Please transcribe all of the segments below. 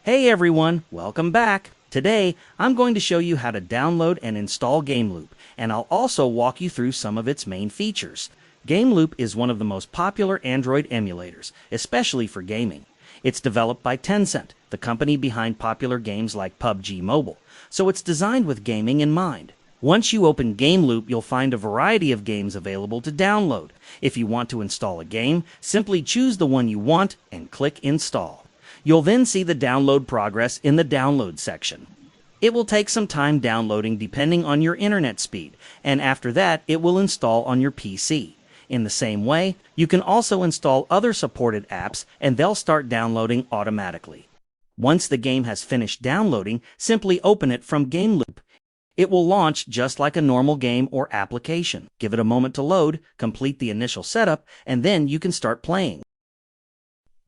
Hey everyone, welcome back. Today, I'm going to show you how to download and install GameLoop, and I'll also walk you through some of its main features. GameLoop is one of the most popular Android emulators, especially for gaming. It's developed by Tencent, the company behind popular games like PUBG Mobile, so it's designed with gaming in mind. Once you open GameLoop, you'll find a variety of games available to download. If you want to install a game, simply choose the one you want and click Install. You'll then see the download progress in the Download section. It will take some time downloading depending on your internet speed, and after that, it will install on your PC. In the same way, you can also install other supported apps and they'll start downloading automatically. Once the game has finished downloading, simply open it from GameLoop. It will launch just like a normal game or application. Give it a moment to load, complete the initial setup, and then you can start playing.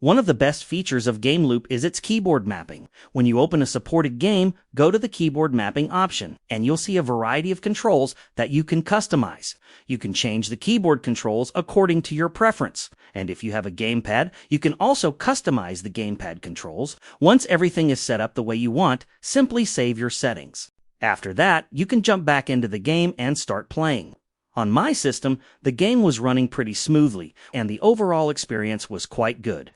One of the best features of GameLoop is its keyboard mapping. When you open a supported game, go to the keyboard mapping option, and you'll see a variety of controls that you can customize. You can change the keyboard controls according to your preference. And if you have a gamepad, you can also customize the gamepad controls. Once everything is set up the way you want, simply save your settings. After that, you can jump back into the game and start playing. On my system, the game was running pretty smoothly, and the overall experience was quite good.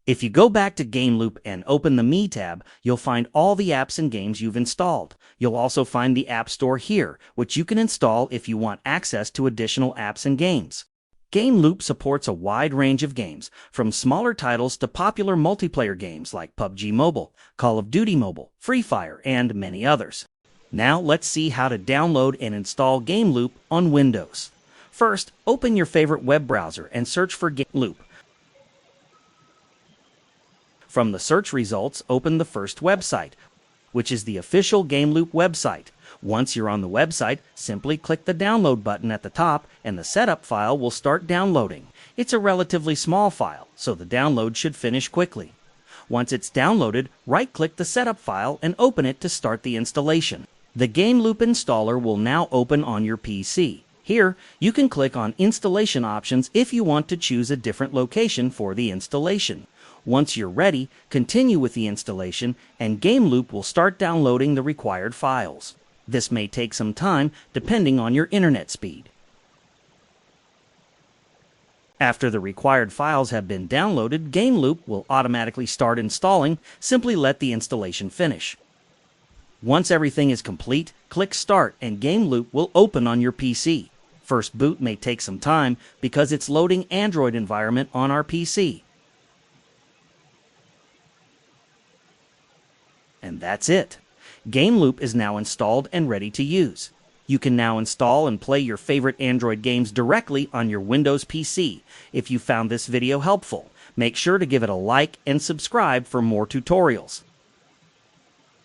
If you go back to GameLoop and open the Me tab, you'll find all the apps and games you've installed. You'll also find the App Store here, which you can install if you want access to additional apps and games. GameLoop supports a wide range of games, from smaller titles to popular multiplayer games like PUBG Mobile, Call of Duty Mobile, Free Fire, and many others. Now let's see how to download and install GameLoop on Windows. First, open your favorite web browser and search for GameLoop. From the search results, open the first website, which is the official GameLoop website. Once you're on the website, simply click the download button at the top and the setup file will start downloading. It's a relatively small file, so the download should finish quickly. Once it's downloaded, right-click the setup file and open it to start the installation. The GameLoop installer will now open on your PC. Here, you can click on Installation Options if you want to choose a different location for the installation. Once you're ready, continue with the installation, and GameLoop will start downloading the required files. This may take some time, depending on your internet speed. After the required files have been downloaded, GameLoop will automatically start installing. Simply let the installation finish. Once everything is complete, click Start, and GameLoop will open on your PC. First boot may take some time because it's loading Android environment on our PC. And that's it. GameLoop is now installed and ready to use. You can now install and play your favorite Android games directly on your Windows PC. If you found this video helpful, make sure to give it a like and subscribe for more tutorials.